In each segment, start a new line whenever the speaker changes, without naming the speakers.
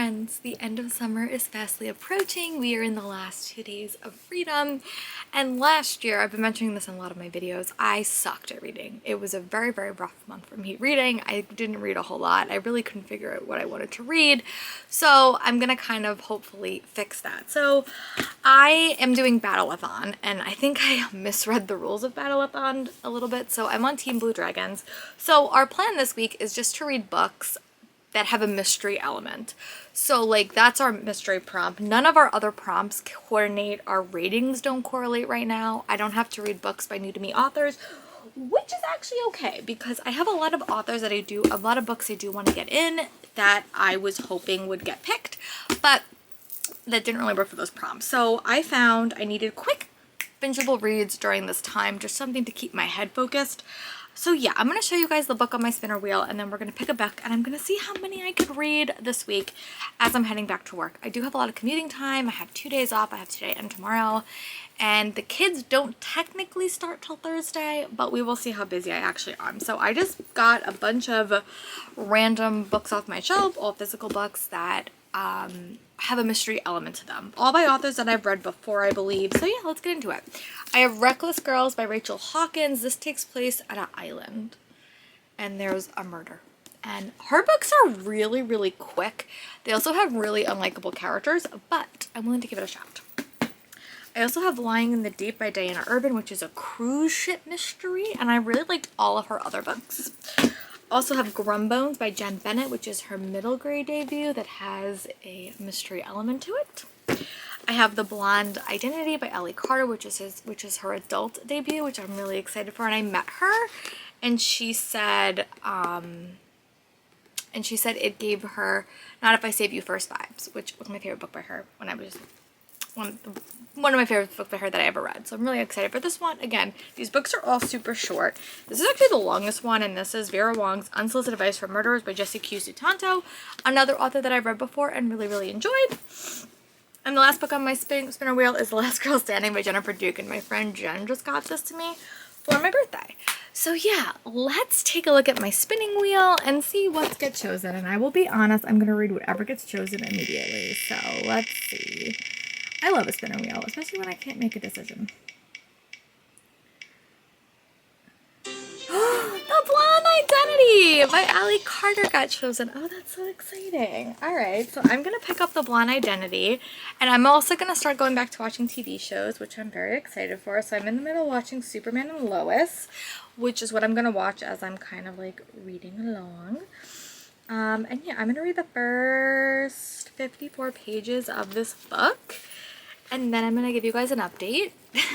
friends, the end of summer is fastly approaching. We are in the last 2 days of freedom. And last year, I've been mentioning this in a lot of my videos, I sucked at reading. It was a very, very rough month for me reading. I didn't read a whole lot. I really couldn't figure out what I wanted to read. So I'm gonna kind of hopefully fix that. So I am doing Battle-a-thon, and I think I misread the rules of Battle-a-thon a little bit. So I'm on Team Blue Dragons. So our plan this week is just to read books that have a mystery element. So like that's our mystery prompt. None of our other prompts coordinate. Our ratings don't correlate right now. I don't have to read books by new to me authors, which is actually okay because I have a lot of authors that a lot of books I do want to get in that I was hoping would get picked, but that didn't really work for those prompts. So I found I needed quick bingeable reads during this time, just something to keep my head focused. So yeah, I'm going to show you guys the book on my spinner wheel, and then we're going to pick a book and I'm going to see how many I could read this week as I'm heading back to work. I do have a lot of commuting time. I have 2 days off. I have today and tomorrow, and the kids don't technically start till Thursday, but we will see how busy I actually am. So I just got a bunch of random books off my shelf, all physical books that have a mystery element to them. All by authors that I've read before, I believe. So yeah, let's get into it. I have Reckless Girls by Rachel Hawkins. This takes place at an island and there's a murder. And her books are really, really quick. They also have really unlikable characters, but I'm willing to give it a shot. I also have Lying in the Deep by Diana Urban, which is a cruise ship mystery, and I really liked all of her other books. Also have Grumbones by Jen Bennett, which is her middle grade debut that has a mystery element to it. I have The Blonde Identity by Ellie Carter, which is her adult debut, which I'm really excited for. And I met her, and she said it gave her Not If I Save You First vibes, which was my favorite book by her when I was one of my favorite books by her that I ever read. So I'm really excited for this one. Again, these books are all super short. This is actually the longest one, and this is Vera Wong's Unsolicited Advice for Murderers by Jessie Q. Sutanto, another author that I've read before and really, really enjoyed. And the last book on my spinner wheel is The Last Girl Standing by Jennifer Duke, and my friend Jen just got this to me for my birthday. So yeah, let's take a look at my spinning wheel and see what gets chosen. And I will be honest, I'm going to read whatever gets chosen immediately. So let's see. I love a spinner wheel, especially when I can't make a decision. The Blonde Identity by Ellie Carter got chosen. Oh, that's so exciting. All right, so I'm going to pick up The Blonde Identity, and I'm also going to start going back to watching TV shows, which I'm very excited for. So I'm in the middle of watching Superman and Lois, which is what I'm going to watch as I'm kind of like reading along. And yeah, I'm going to read the first 54 pages of this book, and then I'm going to give you guys an update.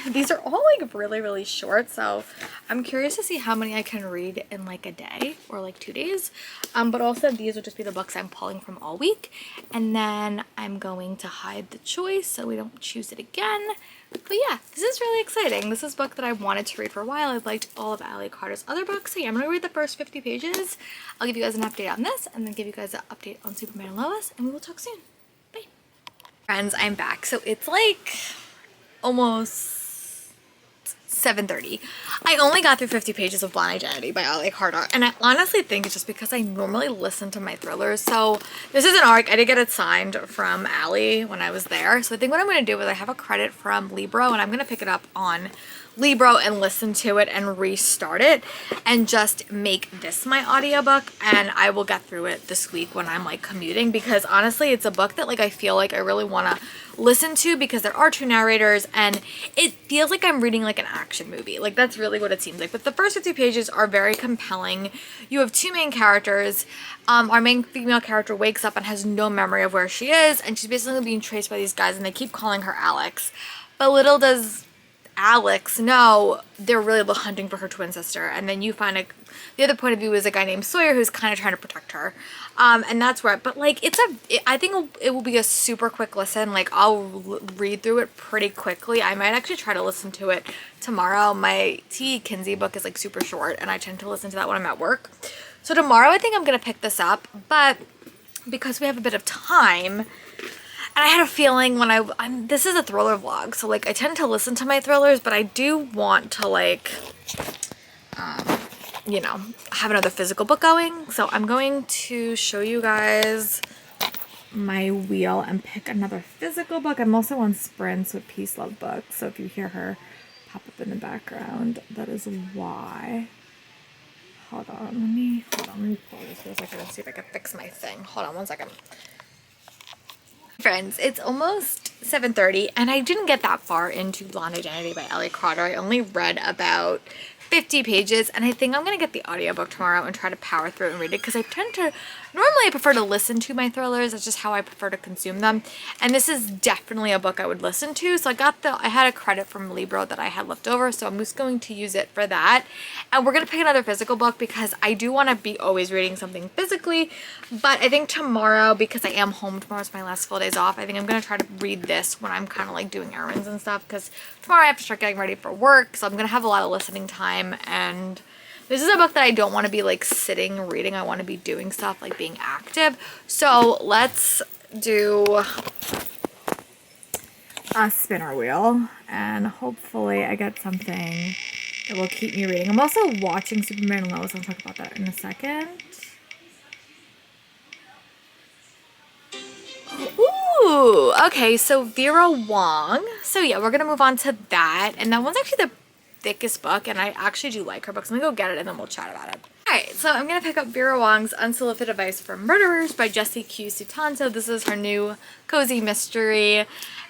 These are all like really, really short, so I'm curious to see how many I can read in like a day or like 2 days. But also these will just be the books I'm pulling from all week, and then I'm going to hide the choice so we don't choose it again. But yeah, this is really exciting. This is a book that I wanted to read for a while. I've liked all of Ellie Carter's other books. So yeah, I'm going to read the first 50 pages. I'll give you guys an update on this, and then give you guys an update on Superman and Lois, and we will talk soon. Bye. Friends, I'm back. So it's like almost 7:30. I only got through 50 pages of Blonde Identity by Ellie Carter, and I honestly think it's just because I normally listen to my thrillers. So this is an ARC. I did get it signed from Allie when I was there. So I think what I'm going to do is I have a credit from Libro, and I'm going to pick it up on Libro and listen to it and restart it and just make this my audiobook, and I will get through it this week when I'm like commuting, because honestly it's a book that like I feel like I really want to listen to because there are 2 narrators and it feels like I'm reading like an action movie. Like that's really what it seems like. But the first 50 pages are very compelling. You have 2 main characters. Our main female character wakes up and has no memory of where she is, and she's basically being traced by these guys, and they keep calling her Alex. But little does Alex know they're really hunting for her twin sister. And then you find the other point of view is a guy named Sawyer who's kind of trying to protect her. And that's where, but like I think it will be a super quick listen. Like I'll read through it pretty quickly. I might actually try to listen to it tomorrow. My T. Kinsey book is like super short, and I tend to listen to that when I'm at work. So tomorrow I think I'm going to pick this up, but because we have a bit of time, and I had a feeling when this is a thriller vlog, so like I tend to listen to my thrillers, but I do want to like, you know, have another physical book going. So I'm going to show you guys
my wheel and pick another physical book. I'm also on sprints with Peace Love Books, so if you hear her pop up in the background, that is why. Hold on, let me pull this for a second and see if I can fix my thing. Hold on one second.
Friends, it's almost 7:30 and I didn't get that far into Blonde Identity by Ellie Carter. I only read about 50 pages and I think I'm gonna get the audiobook tomorrow and try to power through it and read it, because I tend to normally I prefer to listen to my thrillers. That's just how I prefer to consume them, and this is definitely a book I would listen to. So I had a credit from Libro that I had left over, so I'm just going to use it for that. And we're gonna pick another physical book because I do want to be always reading something physically, but I think tomorrow, because I am home, tomorrow's my last full days off, I think I'm gonna try to read this when I'm kind of like doing errands and stuff, because tomorrow I have to start getting ready for work, so I'm gonna have a lot of listening time. And this is a book that I don't want to be like sitting reading. I want to be doing stuff, like being active. So let's do
a spinner wheel and hopefully I get something that will keep me reading. I'm also watching Superman and Lois. I'll talk about that in a second.
Ooh, okay, so Vera Wong. So yeah, we're gonna move on to that. And that one's actually the thickest book, and I actually do like her books. Let me go get it and then we'll chat about it. Alright, so I'm gonna pick up Vera Wong's Unsolicited Advice for Murderers by Jessie Q. Sutanto. This is her new cozy mystery,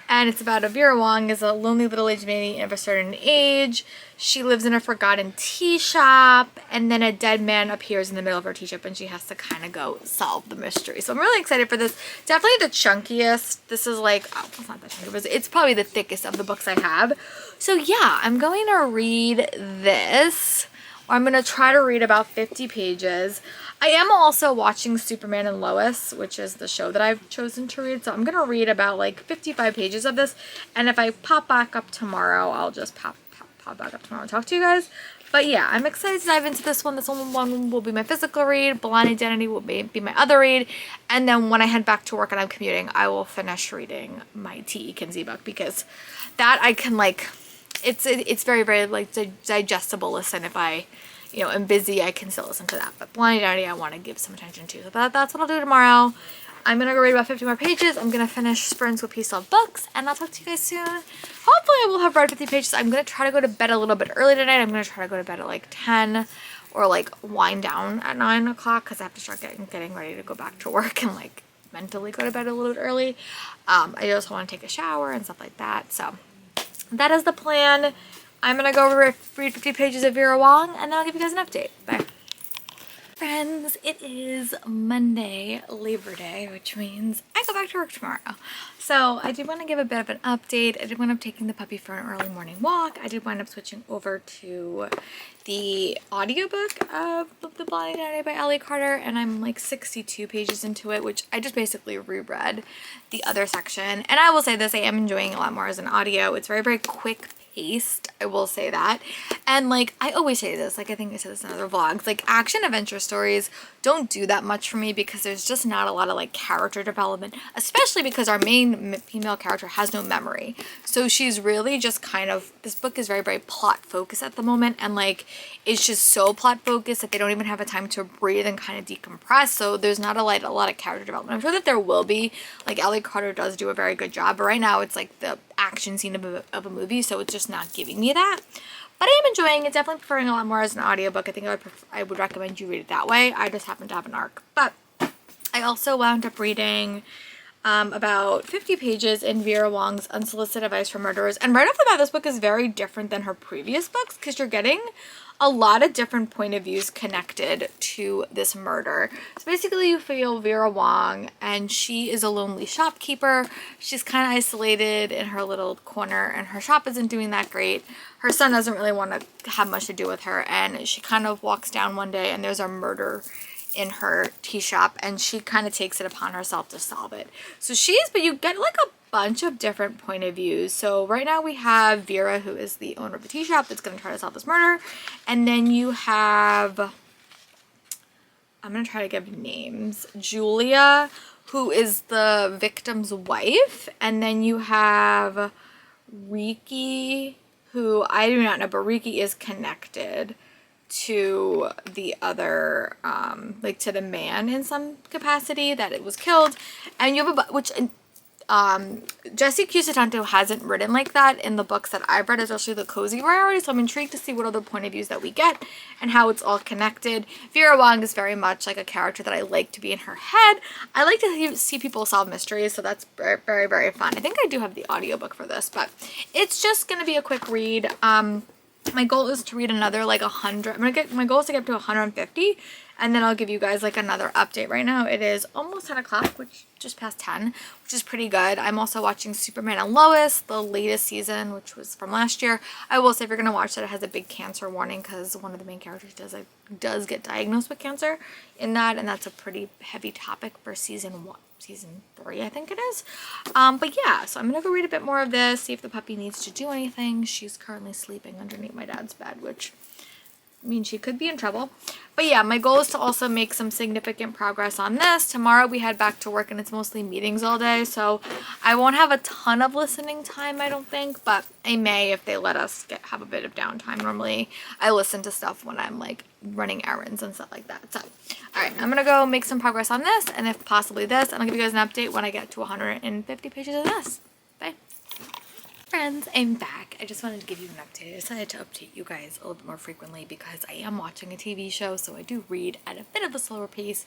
and it's about Vera Wong is a lonely little aged lady of a certain age. She lives in a forgotten tea shop, and then a dead man appears in the middle of her tea shop and she has to kind of go solve the mystery. So I'm really excited for this. Definitely the chunkiest. This is like, oh, it's not that chunky, but it's probably the thickest of the books I have. So yeah, I'm going to read this. I'm going to try to read about 50 pages. I am also watching Superman and Lois, which is the show that I've chosen to read. So I'm going to read about like 55 pages of this. And if I pop back up tomorrow, I'll just pop back up tomorrow and talk to you guys. But yeah, I'm excited to dive into this one. This one will be my physical read. Blonde Identity will be my other read. And then when I head back to work and I'm commuting, I will finish reading my T.E. Kinsey book, because that I can like, it's very, very like digestible listen. If I, you know, am busy, I can still listen to that. But Blonde Identity, I want to give some attention to. So that's what I'll do tomorrow. I'm going to go read about 50 more pages. I'm going to finish Sprints with Peace Love Books, and I'll talk to you guys soon. Hopefully I will have read 50 pages. I'm going to try to go to bed a little bit early tonight. I'm going to try to go to bed at like 10 or like wind down at 9 o'clock, because I have to start getting ready to go back to work and like mentally go to bed a little bit early. I also want to take a shower and stuff like that. So that is the plan. I'm going to go read 50 pages of Vera Wong, and then I'll give you guys an update. Bye. Friends, it is Monday, Labor Day, which means I go back to work tomorrow. So I did want to give a bit of an update. I did wind up taking the puppy for an early morning walk. I did wind up switching over to the audiobook of The Blonde Identity by Ellie Carter, and I'm like 62 pages into it, which I just basically reread the other section. And I will say this, I am enjoying a lot more as an audio. It's very, very quick paced, I will say that. And like I always say this, like I think I said this in other vlogs, like action adventure stories don't do that much for me, because there's just not a lot of like character development, especially because our main female character has no memory. So she's really just kind of, this book is very, very plot focused at the moment, and like it's just so plot focused that they don't even have a time to breathe and kind of decompress. So there's not a lot of character development. I'm sure that there will be, like Ellie Carter does do a very good job, but right now it's like the action scene of a movie, so it's just not giving me that. But I am enjoying it. Definitely preferring a lot more as an audiobook. I think I would recommend you read it that way. I just happen to have an ARC. But I also wound up reading about 50 pages in Vera Wong's Unsolicited Advice for Murderers. And right off the bat, this book is very different than her previous books, because you're getting a lot of different point of views connected to this murder. So basically you feel Vera Wong, and she is a lonely shopkeeper. She's kind of isolated in her little corner, and her shop isn't doing that great. Her son doesn't really want to have much to do with her, and she kind of walks down one day and there's a murder in her tea shop, and she kind of takes it upon herself to solve it. So but you get like a bunch of different point of views. So right now we have Vera, who is the owner of the tea shop that's going to try to solve this murder. And then you have, I'm going to try to give names, Julia, who is the victim's wife. And then you have Riki, who I do not know, but Riki is connected to the other, like to the man in some capacity, that it was killed. And you have which Jesse Cusatanto hasn't written like that in the books that I've read, especially the cozy variety, so I'm intrigued to see what other point of views that we get and how it's all connected. Vera Wang is very much like a character that I like to be in her head. I like to see people solve mysteries, so that's very, very, very fun. I think I do have the audiobook for this, but it's just going to be a quick read. My goal is to read another like 100. My goal is to get up to 150, and then I'll give you guys like another update. Right now it is almost 10 o'clock, which just past 10, which is pretty good. I'm also watching Superman and Lois, the latest season, which was from last year. I will say, if you're gonna watch that, it has a big cancer warning because one of the main characters does get diagnosed with cancer in that, and that's a pretty heavy topic for season 3, I think it is. But yeah, so I'm gonna go read a bit more of this, see if the puppy needs to do anything. She's currently sleeping underneath my dad's bed, which means she could be in trouble. But yeah, my goal is to also make some significant progress on this. Tomorrow we head back to work and it's mostly meetings all day, so I won't have a ton of listening time, I don't think, but I may if they let us have a bit of downtime. Normally I listen to stuff when I'm like running errands and stuff like that. So alright, I'm gonna go make some progress on this, and if possibly this, and I'll give you guys an update when I get to 150 pages of this. Bye. Friends, I'm back. I just wanted to give you an update. I decided to update you guys a little bit more frequently because I am watching a TV show, so I do read at a bit of a slower pace,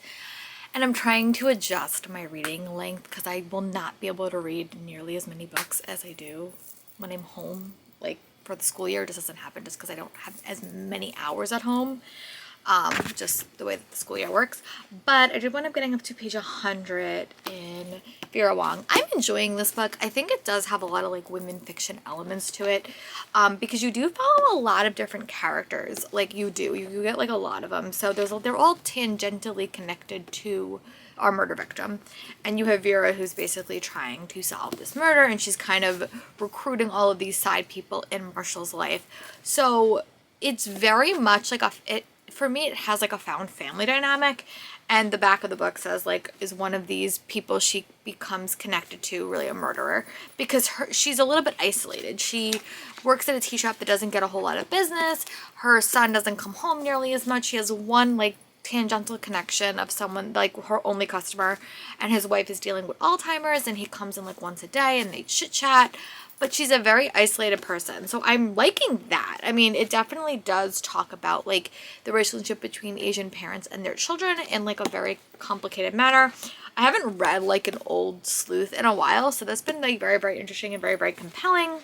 and I'm trying to adjust my reading length because I will not be able to read nearly as many books as I do when I'm home. Like for the school year, it just doesn't happen just because I don't have as many hours at home. Just the way that the school year works. But I did wind up getting up to page 100 in Vera Wang. I'm enjoying this book. I think it does have a lot of like women fiction elements to it, because you do follow a lot of different characters. Like you get like a lot of them. So they're all tangentially connected to our murder victim, and you have Vera, who's basically trying to solve this murder, and she's kind of recruiting all of these side people in Marshall's life. So it's very much like for me, it has like a found family dynamic, and the back of the book says like, is one of these people she becomes connected to really a murderer, because she's a little bit isolated. She works at a tea shop that doesn't get a whole lot of business. Her son doesn't come home nearly as much. She has one like tangential connection of someone, like her only customer, and his wife is dealing with Alzheimer's, and he comes in like once a day and they chit chat. But she's a very isolated person, so I'm liking that. I mean, it definitely does talk about like the relationship between Asian parents and their children in like a very complicated manner. I haven't read like an old sleuth in a while, so that's been like very, very interesting and very, very compelling.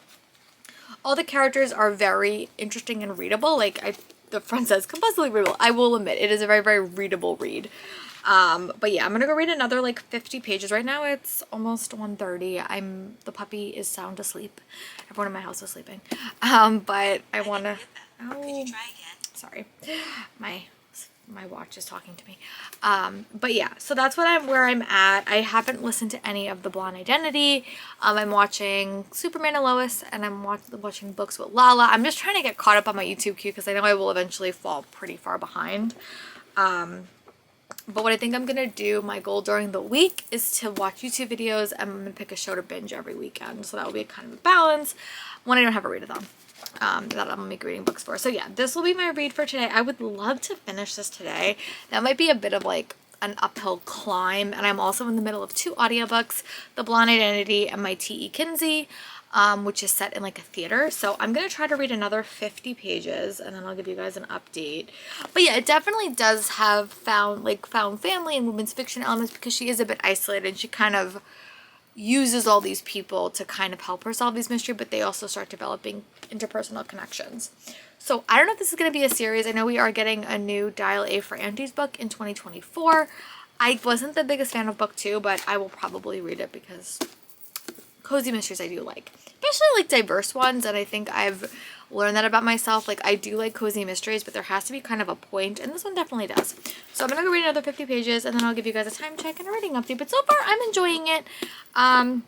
All the characters are very interesting and readable. The front says compulsively readable. I will admit it is a very, very readable read. But yeah, I'm gonna go read another like 50 pages. Right now it's almost 1:30. The puppy is sound asleep. Everyone in my house is sleeping. But I wanna, oh, sorry. My watch is talking to me. But yeah, so that's where I'm at. I haven't listened to any of the Blonde Identity. I'm watching Superman and Lois, and I'm watching books with Lala. I'm just trying to get caught up on my YouTube queue because I know I will eventually fall pretty far behind. But what I think I'm going to do, my goal during the week, is to watch YouTube videos, and I'm going to pick a show to binge every weekend. So that will be kind of a balance when I don't have a readathon that I'm make reading books for. So yeah, this will be my read for today. I would love to finish this today. That might be a bit of like an uphill climb, and I'm also in the middle of 2 audiobooks, The Blonde Identity and my T.E. Kinsey, which is set in like a theater. So I'm gonna try to read another 50 pages, and then I'll give you guys an update. But yeah, it definitely does have found family and women's fiction elements, because she is a bit isolated, and she kind of uses all these people to kind of help her solve these mysteries, but they also start developing interpersonal connections. So I don't know if this is going to be a series. I know we are getting a new Dial A for Aunties book in 2024. I wasn't the biggest fan of book 2, but I will probably read it because cozy mysteries I do like, especially like diverse ones, and I think I've learned that about myself. Like I do like cozy mysteries, but there has to be kind of a point, and this one definitely does. So I'm gonna go read another 50 pages, and then I'll give you guys a time check and a reading update. But so far I'm enjoying it. I'm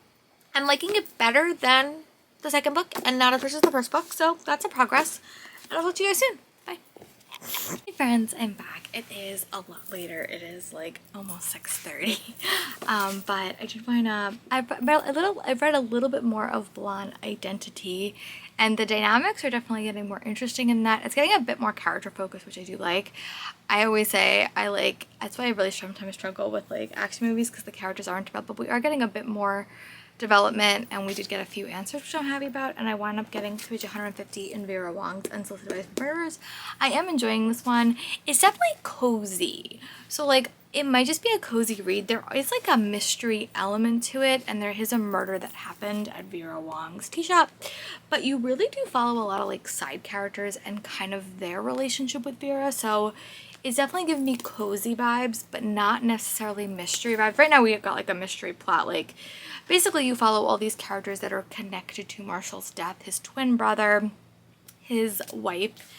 liking it better than the second book and not as much as the first book, so that's a progress. And I'll talk to you guys soon. Bye. Hey friends, I'm back. It is a lot later. It is like almost 6:30. But I did find I've read a little bit more of Blonde Identity, and the dynamics are definitely getting more interesting in that. It's getting a bit more character focused, which I do like. I always say that's why I really sometimes struggle with like action movies, because the characters aren't developed, but we are getting a bit more development, and we did get a few answers, which I'm happy about, and I wound up getting to page 150 in Vera Wong's Unsolicited Advice from Murderers. I am enjoying this one. It's definitely cozy, so like it might just be a cozy read. There is like a mystery element to it, and there is a murder that happened at Vera Wong's tea shop, but you really do follow a lot of like side characters and kind of their relationship with Vera, so it's definitely giving me cozy vibes, but not necessarily mystery vibes. Right now we got like a mystery plot. Like basically you follow all these characters that are connected to Marshall's death, his twin brother, his wife,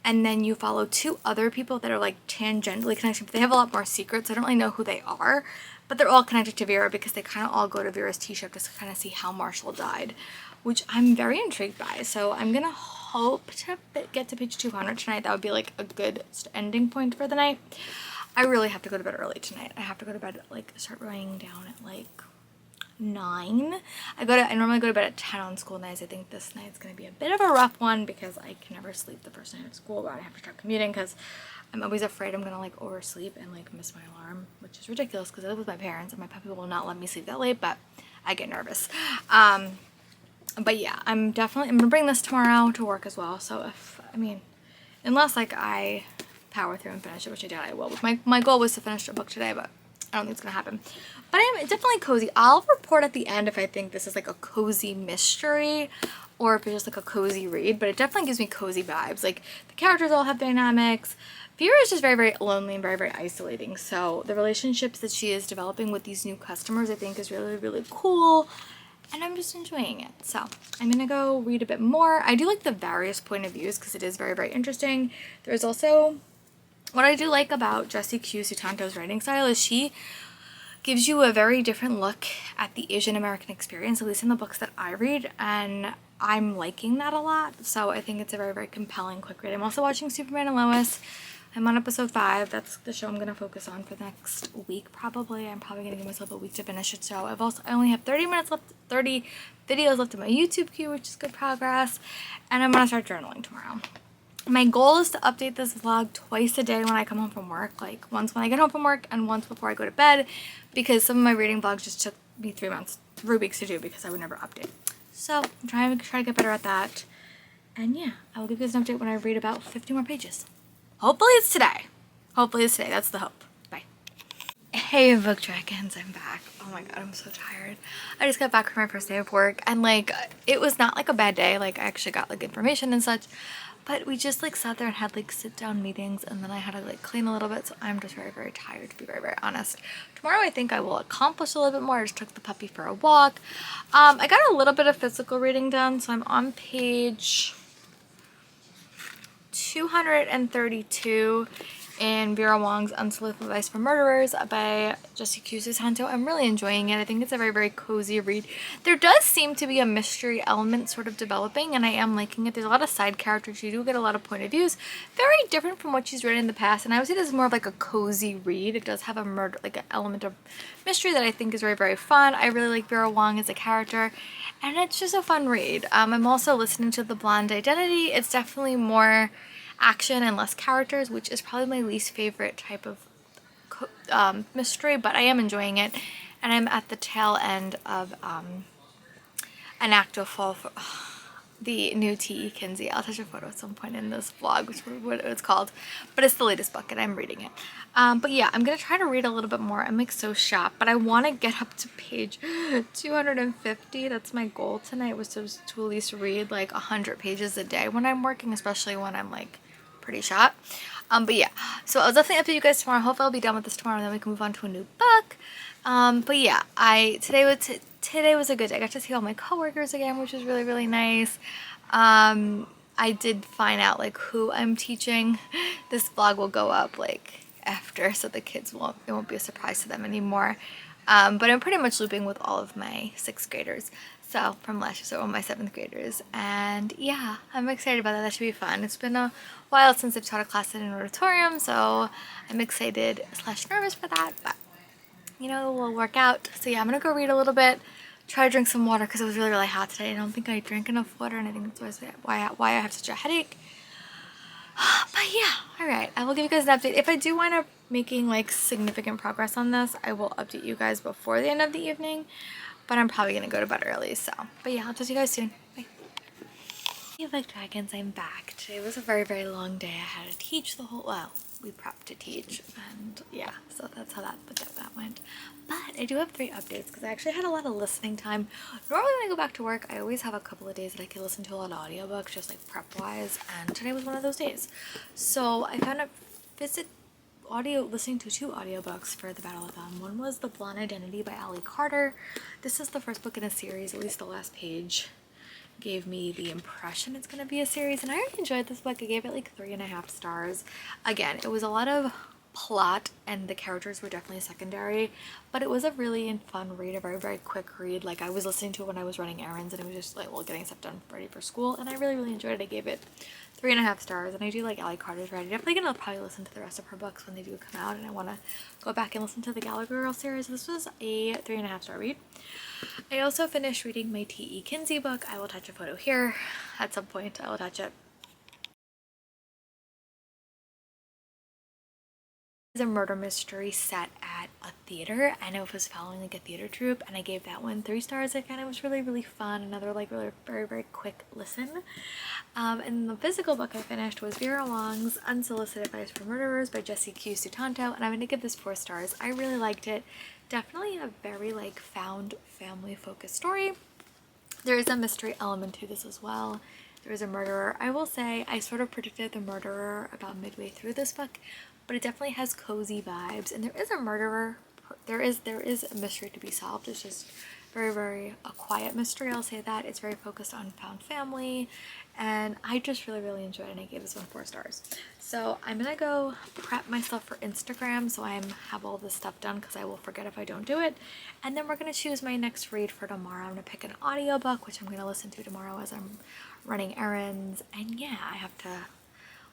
and then you follow two other people that are like tangentially connected, but they have a lot more secrets. I don't really know who they are, but they're all connected to Vera because they kind of all go to Vera's tea shop to kind of see how Marshall died, which I'm very intrigued by. So I'm gonna hope to get to page 200 tonight. That would be like a good ending point for the night. I really have to go to bed early tonight. I have to go to bed start writing down at like 9. I normally go to bed at 10 on school nights. I think this night's gonna be a bit of a rough one because I can never sleep the first night of school, but I have to start commuting because I'm always afraid I'm gonna like oversleep and like miss my alarm, which is ridiculous because I live with my parents and my puppy will not let me sleep that late, but I get nervous. But yeah, I'm gonna bring this tomorrow to work as well. So unless like I power through and finish it, which I doubt I will. My goal was to finish the book today, but I don't think it's gonna happen. But it's definitely cozy. I'll report at the end if I think this is like a cozy mystery or if it's just like a cozy read, but it definitely gives me cozy vibes. Like the characters all have dynamics. Vera is just very, very lonely and very, very isolating. So the relationships that she is developing with these new customers, I think is really, really cool. And I'm just enjoying it. So I'm gonna go read a bit more. I do like the various point of views because it is very, very interesting. There's also, what I do like about Jessie Q Sutanto's writing style is she gives you a very different look at the Asian American experience, at least in the books that I read, and I'm liking that a lot. So I think it's a very, very compelling quick read. I'm also watching Superman and Lois. I'm on episode 5. That's the show I'm going to focus on for the next week probably. I'm probably going to give myself a week to finish it. So I only have 30 videos left in my YouTube queue, which is good progress. And I'm going to start journaling tomorrow. My goal is to update this vlog twice a day when I come home from work. Like once when I get home from work and once before I go to bed, because some of my reading vlogs just took me 3 weeks to do because I would never update. So I'm trying to get better at that. And yeah, I will give you guys an update when I read about 50 more pages. Hopefully it's today. That's the hope. Bye. Hey book dragons, I'm back. Oh my god, I'm so tired. I just got back from my first day of work and like it was not like a bad day. Like I actually got like information and such, but we just like sat there and had like sit down meetings, and then I had to like clean a little bit, so I'm just very, very tired, to be very, very honest. Tomorrow I think I will accomplish a little bit more. I just took the puppy for a walk. I got a little bit of physical reading done, so I'm on page 232 in Vera Wong's Unsolicited Advice for Murderers by Jessie Q Sutanto. I'm really enjoying it. I think it's a very, very cozy read. There does seem to be a mystery element sort of developing, and I am liking it. There's a lot of side characters. You do get a lot of point of views. Very different from what she's written in the past, and I would say this is more of like a cozy read. It does have a murder, like an element of mystery that I think is very, very fun. I really like Vera Wong as a character, and it's just a fun read. I'm also listening to The Blonde Identity. It's definitely more action and less characters, which is probably my least favorite type of mystery, but I am enjoying it, and I'm at the tail end of an act of fall for the new T.E. Kinsey. I'll touch a photo at some point in this vlog, which is what it's called, but it's the latest book and I'm reading it. But yeah, I'm gonna try to read a little bit more. I'm like so shocked, but I want to get up to page 250. That's my goal tonight, was to at least read like 100 pages a day when I'm working, especially when I'm like pretty shot. But yeah, so I'll definitely update you guys tomorrow. Hopefully I'll be done with this tomorrow and then we can move on to a new book. But yeah, today was a good day. I got to see all my coworkers again, which was really, really nice. I did find out like who I'm teaching. This vlog will go up like after, so the kids won't be a surprise to them anymore. But I'm pretty much looping with all of my 6th graders. So from last year, so all my 7th graders. And yeah, I'm excited about that. That should be fun. It's been a while since I've taught a class in an auditorium, so I'm excited slash nervous for that, but you know, we'll work out. So yeah, I'm gonna go read a little bit, try to drink some water because it was really, really hot today. I don't think I drank enough water, and I think that's why I have such a headache. But yeah, alright, I will give you guys an update. If I do wind up making like significant progress on this, I will update you guys before the end of the evening, but I'm probably gonna go to bed early, so. But yeah, I'll talk to you guys soon. Bye. Hey, like dragons, I'm back. Today was a very, very long day. I had to teach the whole, well, we prepped to teach, and yeah, so that's how that went. But I do have 3 updates because I actually had a lot of listening time. Normally when I go back to work, I always have a couple of days that I can listen to a lot of audiobooks, just like prep wise, and today was one of those days. So I found out listening to 2 audiobooks for the Battle-a-thon. One was The Blonde Identity by Ali Carter. This is the first book in a series, at least the last page gave me the impression it's going to be a series, and I really enjoyed this book. I gave it like 3.5 stars. Again, it was a lot of plot and the characters were definitely secondary, but it was a really fun read, a very, very quick read. Like, I was listening to it when I was running errands, and it was just like, well, getting stuff done ready for school, and I really, really enjoyed it. I gave it 3.5 stars, and I do like Ali Carter's writing. Definitely gonna probably listen to the rest of her books when they do come out, and I want to go back and listen to the Gallagher Girl series. This was a 3.5 star read. I also finished reading my T.E. Kinsey book. I will attach a photo here at some point. I will attach it. It's a murder mystery set at a theater, and it was following like a theater troupe, and I gave that one 3 stars. Again, it was really, really fun. Another like really very, very quick listen. And the physical book I finished was Vera Wong's Unsolicited Advice for Murderers by Jessie Q. Sutanto, and I'm going to give this 4 stars. I really liked it. Definitely a very like found family focused story. There is a mystery element to this as well. There is a murderer. I will say I sort of predicted the murderer about midway through this book, but it definitely has cozy vibes, and there is a murderer. There is a mystery to be solved. It's just very, very a quiet mystery, I'll say that. It's very focused on found family, and I just really, really enjoyed it, and I gave this one 4 stars. So I'm gonna go prep myself for Instagram so I have all this stuff done, because I will forget if I don't do it. And then we're gonna choose my next read for tomorrow. I'm gonna pick an audiobook, which I'm gonna listen to tomorrow as I'm running errands, and yeah,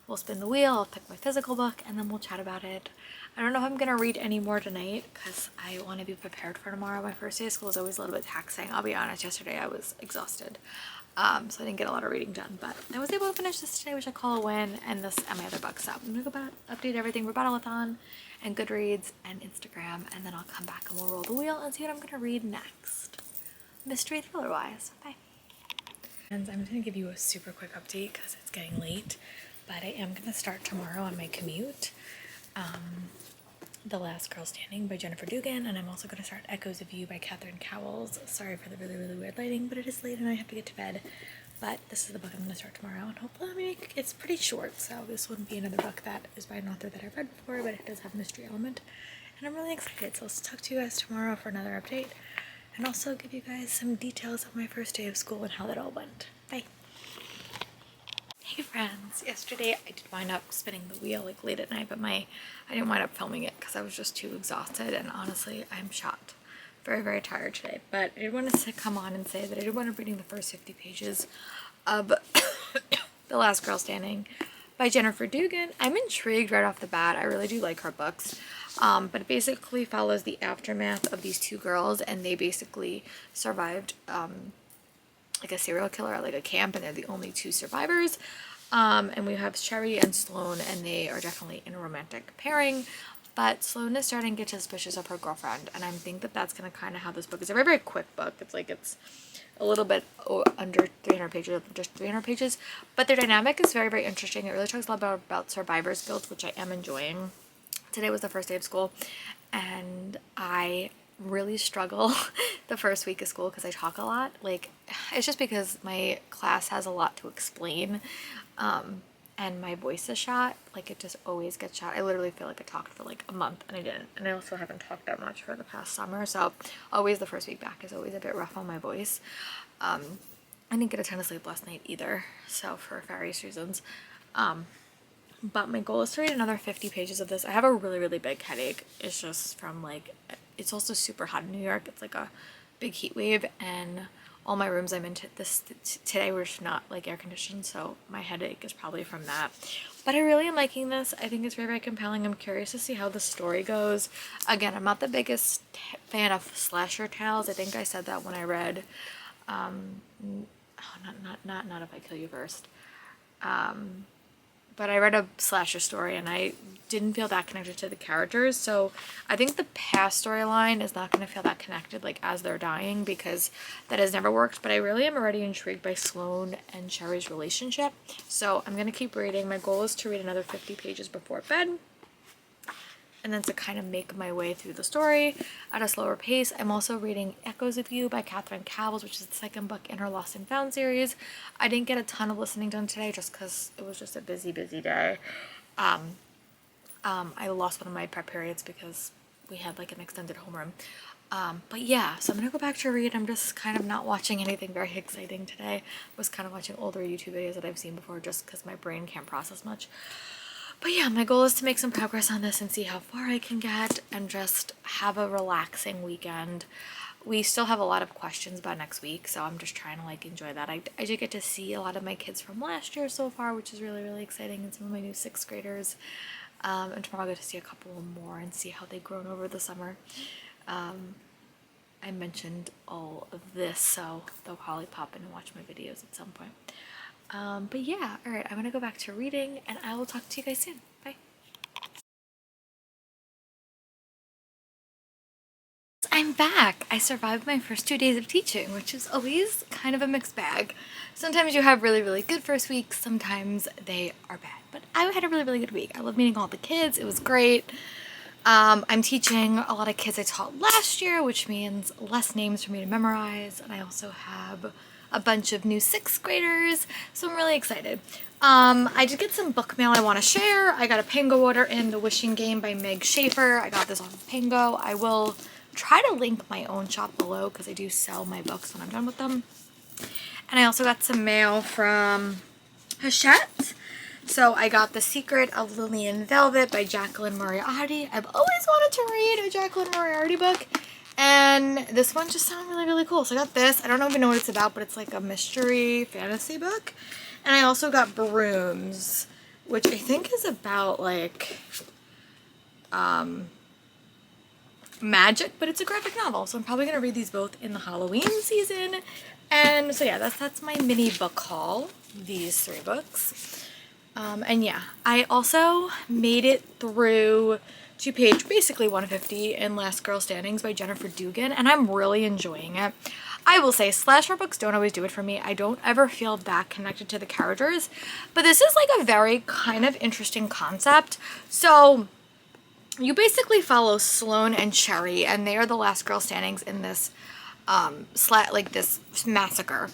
we'll spin the wheel, I'll pick my physical book, and then we'll chat about it. I don't know if I'm gonna read any more tonight because I want to be prepared for tomorrow. My first day of school is always a little bit taxing. I'll be honest, yesterday I was exhausted. So I didn't get a lot of reading done, but I was able to finish this today, which I call a win, and this and my other books. So I'm gonna go update everything for Battle-a-thon and Goodreads and Instagram, and then I'll come back and we'll roll the wheel and see what I'm gonna read next. Mystery thriller wise. Bye. And I'm gonna give you a super quick update because it's getting late, but I am gonna start tomorrow on my commute. The Last Girl Standing by Jennifer Dugan, and I'm also going to start Echoes of You by Catherine Cowles. Sorry for the really, really weird lighting, but it is late and I have to get to bed. But this is the book I'm going to start tomorrow, and hopefully it's pretty short, so this wouldn't be another book that is by an author that I've read before, but it does have a mystery element, and I'm really excited. So I'll talk to you guys tomorrow for another update, and also give you guys some details of my first day of school and how that all went. Bye! Hey friends, yesterday I did wind up spinning the wheel like late at night, but I didn't wind up filming it because I was just too exhausted, and honestly I'm shot. Very, very tired today, but I did want to come on and say that I did wind up reading the first 50 pages of The Last Girl Standing by Jennifer Dugan. I'm intrigued right off the bat. I really do like her books, but it basically follows the aftermath of these 2 girls, and they basically survived like a serial killer at like a camp, and they're the only 2 survivors. And we have Sherry and Sloane, and they are definitely in a romantic pairing, but Sloane is starting to get suspicious of her girlfriend, and I think that that's going to kind of how this book is. A very, very quick book. It's a little bit under 300 pages, just 300 pages, but their dynamic is very, very interesting. It really talks a lot about survivor's guilt, which I am enjoying. Today was the first day of school, and I really struggle the first week of school because I talk a lot. Like, it's just because my class has a lot to explain, and my voice is shot. Like, it just always gets shot. I literally feel like I talked for like a month, and I didn't. And I also haven't talked that much for the past summer, so always the first week back is always a bit rough on my voice. I didn't get a ton of sleep last night either, so for various reasons. But my goal is to read another 50 pages of this. I have a really, really big headache. It's just from like, it's also super hot in New York. It's like a big heat wave, and all my rooms I'm in today were just not like air conditioned, so my headache is probably from that. But I really am liking this. I think it's very, very compelling. I'm curious to see how the story goes. Again, I'm not the biggest fan of slasher tales. I think I said that when I read, oh, not If I Kill You First. But I read a slasher story and I didn't feel that connected to the characters. So I think the past storyline is not going to feel that connected like as they're dying, because that has never worked. But I really am already intrigued by Sloane and Cherry's relationship. So I'm going to keep reading. My goal is to read another 50 pages before bed, and then to kind of make my way through the story at a slower pace. I'm also reading Echoes of You by Catherine Cowles, which is the second book in her Lost and Found series. I didn't get a ton of listening done today just because it was just a busy day. I lost one of my prep periods because we had like an extended homeroom. But yeah, so I'm gonna go back to read. I'm just kind of not watching anything very exciting today. I was kind of watching older YouTube videos that I've seen before just because my brain can't process much. But yeah, my goal is to make some progress on this and see how far I can get and just have a relaxing weekend. We still have a lot of questions about next week, so I'm just trying to like enjoy that. I did get to see a lot of my kids from last year so far, which is really, really exciting, and some of my new 6th graders. And tomorrow I'll get to see a couple more and see how they've grown over the summer. I mentioned all of this, so they'll probably pop in and watch my videos at some point. But yeah, alright, I'm gonna go back to reading and I will talk to you guys soon. Bye. I'm back! I survived my first 2 days of teaching, which is always kind of a mixed bag. Sometimes you have really, really good first weeks, sometimes they are bad. But I had a really, really good week. I love meeting all the kids, it was great. I'm teaching a lot of kids I taught last year, which means less names for me to memorize, and I also have a bunch of new 6th graders, so I'm really excited. I did get some book mail I want to share. I got a Pango order in The Wishing Game by Meg Schaefer. I got this off of Pango. I will try to link my own shop below because I do sell my books when I'm done with them. And I also got some mail from Hachette. So I got The Secret of Lillian Velvet by Jacqueline Moriarty. I've always wanted to read a Jacqueline Moriarty book, and this one just sounded really, really cool. So I got this. I don't even know what it's about, but it's like a mystery fantasy book. And I also got Brooms, which I think is about like magic, but it's a graphic novel. So I'm probably going to read these both in the Halloween season. And so yeah, that's my mini book haul, these 3 books. And yeah, I also made it through to page basically 150 in Last Girl Standings by Jennifer Dugan, and I'm really enjoying it. I will say slasher books don't always do it for me. I don't ever feel that connected to the characters, but this is like a very kind of interesting concept. So you basically follow Sloane and Cherry, and they are the last girl standings in this this massacre.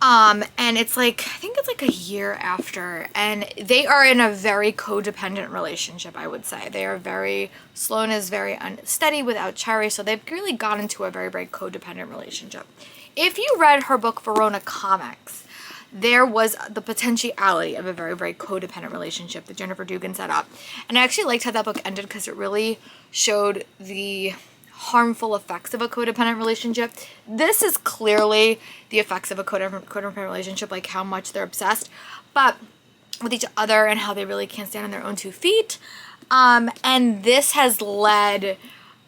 And it's like, I think it's like a year after, and they are in a very codependent relationship, I would say. Sloane is very unsteady without Cherry, so they've really got into a very, very codependent relationship. If you read her book, Verona Comics, there was the potentiality of a very, very codependent relationship that Jennifer Dugan set up. And I actually liked how that book ended because it really showed the harmful effects of a codependent relationship. This is clearly the effects of a codependent relationship, like how much they're obsessed, but with each other and how they really can't stand on their own 2 feet. And this has led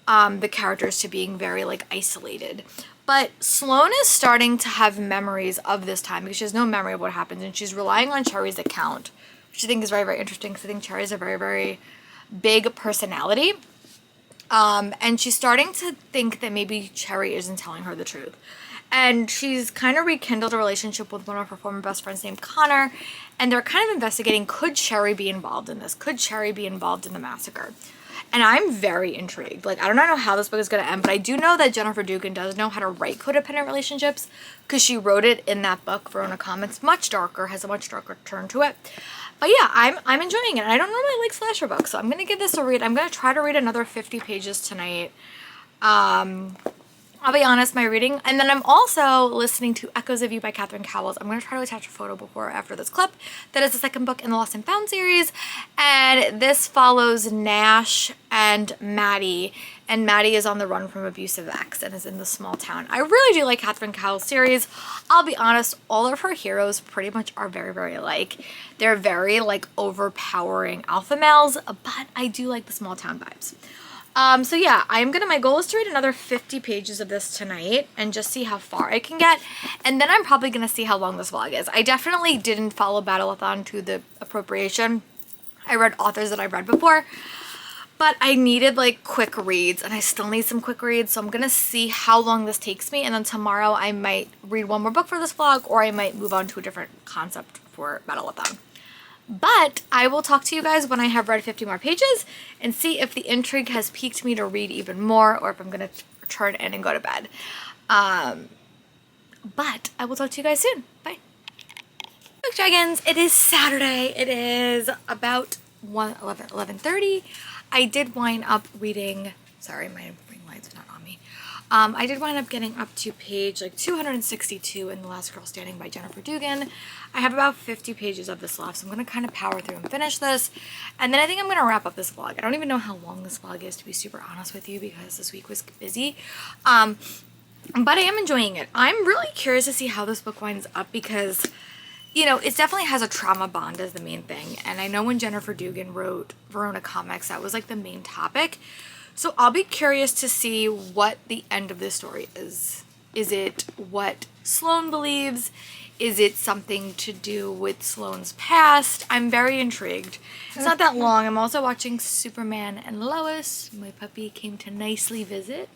the characters to being very like isolated. But Sloane is starting to have memories of this time because she has no memory of what happened, and she's relying on Cherry's account, which I think is very, very interesting because I think Cherry's a very, very big personality. And she's starting to think that maybe Cherry isn't telling her the truth. And she's kind of rekindled a relationship with one of her former best friends named Connor. And they're kind of investigating, could Cherry be involved in this? Could Cherry be involved in the massacre? And I'm very intrigued. Like, I don't know how this book is going to end, but I do know that Jennifer Dugan does know how to write codependent relationships because she wrote it in that book, Verona Comics. Much darker, has a much darker turn to it. But yeah, I'm enjoying it. I don't normally like slasher books, so I'm going to give this a read. I'm going to try to read another 50 pages tonight. I'll be honest, my reading, and then I'm also listening to Echoes of You by Catherine Cowles. I'm going to try to attach a photo before or after this clip. That is the second book in the Lost and Found series, and this follows Nash and Maddie and Maddie is on the run from abusive ex and is in the small town. I really do like Catherine Cowell's series. I'll be honest, all of her heroes pretty much are very, very alike. They're very like overpowering alpha males, but I do like the small town vibes. So yeah, my goal is to read another 50 pages of this tonight and just see how far I can get. And then I'm probably going to see how long this vlog is. I definitely didn't follow Battle-a-thon to the appropriation. I read authors that I've read before, but I needed like quick reads and I still need some quick reads. So I'm going to see how long this takes me. And then tomorrow I might read one more book for this vlog, or I might move on to a different concept for Battle-a-thon. But I will talk to you guys when I have read 50 more pages and see if the intrigue has piqued me to read even more, or if I'm going to turn in and go to bed. But I will talk to you guys soon. Bye. Look, dragons, it is Saturday. It is about 11:30. I did wind up reading, sorry, my ring light's not on me. I did wind up getting up to page like 262 in The Last Girl Standing by Jennifer Dugan. I have about 50 pages of this left, so I'm going to kind of power through and finish this. And then I think I'm going to wrap up this vlog. I don't even know how long this vlog is, to be super honest with you, because this week was busy. But I am enjoying it. I'm really curious to see how this book winds up, because, you know, it definitely has a trauma bond as the main thing. And I know when Jennifer Dugan wrote Verona Comics, that was like the main topic. So I'll be curious to see what the end of this story is. Is it what Sloane believes? Is it something to do with Sloane's past? I'm very intrigued. It's not that long. I'm also watching Superman and Lois. My puppy came to nicely visit.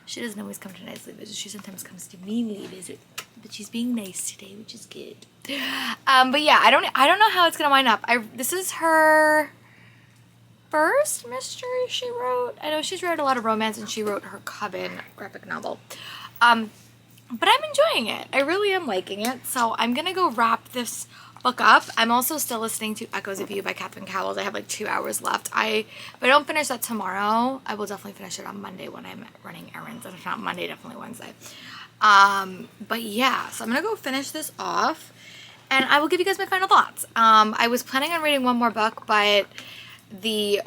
She doesn't always come to nicely visit. She sometimes comes to meanly visit. But she's being nice today, which is good. But yeah, I don't know how it's gonna wind up. This is her first mystery she wrote. I know she's read a lot of romance, and she wrote her Coven graphic novel. But I'm enjoying it. I really am liking it. So I'm gonna go wrap this book up. I'm also still listening to Echoes of You by Catherine Cowell. I have like 2 hours left. If I don't finish that tomorrow, I will definitely finish it on Monday when I'm running errands. And if not Monday, definitely Wednesday. But yeah, so I'm gonna go finish this off and I will give you guys my final thoughts. I was planning on reading one more book, but the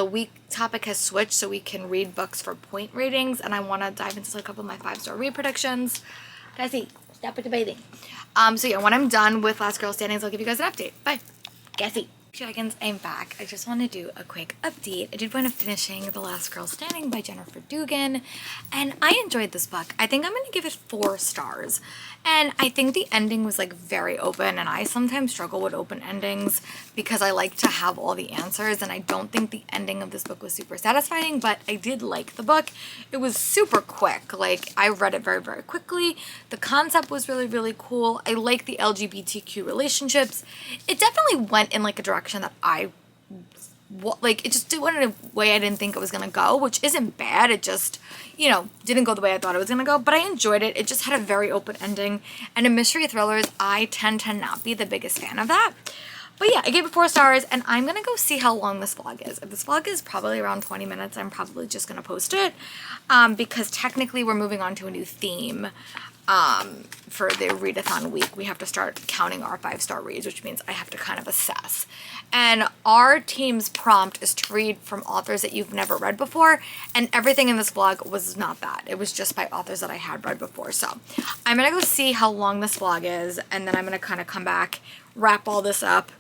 week topic has switched, so we can read books for point ratings, and I want to dive into a couple of my 5-star read predictions. Cassie, stop with the bathing. So yeah, when I'm done with Last Girl Standings, I'll give you guys an update. Bye. Cassie. Dragons, I'm back. I just want to do a quick update. I did wind up finishing The Last Girl Standing by Jennifer Dugan, and I enjoyed this book. I think I'm going to give it 4 stars. And I think the ending was like very open, and I sometimes struggle with open endings because I like to have all the answers, and I don't think the ending of this book was super satisfying, but I did like the book. It was super quick. Like, I read it very, very quickly. The concept was really, really cool. I like the LGBTQ relationships. It definitely went in like a direction that it just went in a way I didn't think it was gonna go, which isn't bad. It just, you know, didn't go the way I thought it was gonna go, but I enjoyed it. It just had a very open ending, and in mystery thrillers, I tend to not be the biggest fan of that. But yeah, I gave it 4 stars, and I'm gonna go see how long this vlog is. If this vlog is probably around 20 minutes, I'm probably just gonna post it, because technically we're moving on to a new theme. For the readathon week, we have to start counting our 5-star reads, which means I have to kind of assess. And our team's prompt is to read from authors that you've never read before, and everything in this vlog was not that. It was just by authors that I had read before. So I'm gonna go see how long this vlog is, and then I'm gonna kind of come back, wrap all this up,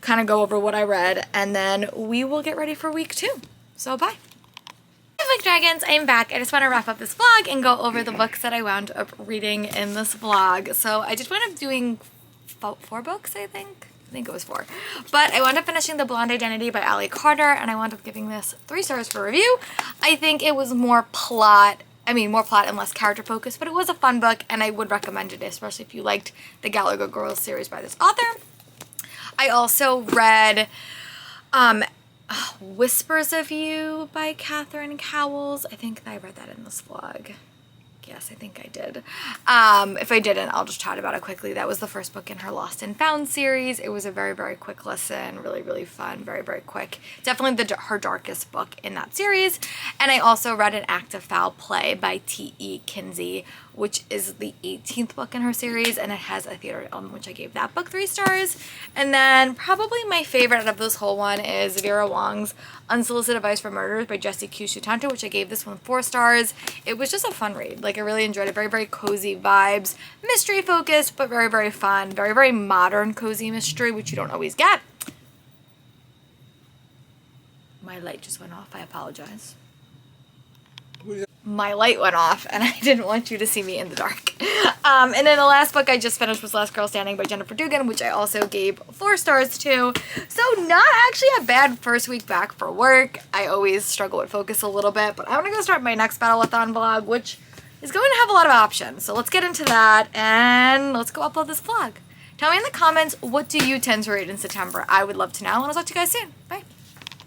kind of go over what I read, and then we will get ready for week 2. So bye. Hey Dragons, I'm back. I just want to wrap up this vlog and go over the books that I wound up reading in this vlog. So I just wound up doing 4 books, I think it was 4. But I wound up finishing The Blonde Identity by Ali Carter, and I wound up giving this 3 stars for review. I think it was more plot and less character focused, but it was a fun book, and I would recommend it, especially if you liked the Gallagher Girls series by this author. I also read Whispers of You by Catherine Cowell. I think I read that in this vlog. Yes, I think I did. If I didn't, I'll just chat about it quickly. That was the first book in her Lost and Found series. It was a very, very quick listen. Really, really fun. Very, very quick. Definitely her darkest book in that series. And I also read An Act of Foul Play by T.E. Kinsey, which is the 18th book in her series, and it has a theater element, which I gave that book 3 stars. And then probably my favorite out of this whole one is Vera Wong's Unsolicited Advice for Murderers by Jessie Q. Sutanto, which I gave this one 4 stars. It was just a fun read. Like, I really enjoyed it. Very, very cozy vibes. Mystery focused, but very, very fun. Very, very modern cozy mystery, which you don't always get. My light just went off. I apologize. My light went off and I didn't want you to see me in the dark. And then the last book I just finished was Last Girl Standing by Jennifer Dugan, which I also gave 4 stars to. So not actually a bad first week back for work. I always struggle with focus a little bit, but I'm gonna go start my next Battle-a-thon vlog, which is going to have a lot of options. So let's get into that and let's go upload this vlog. Tell me in the comments, what do you tend to read in September? I would love to know, and I'll talk to you guys soon. Bye.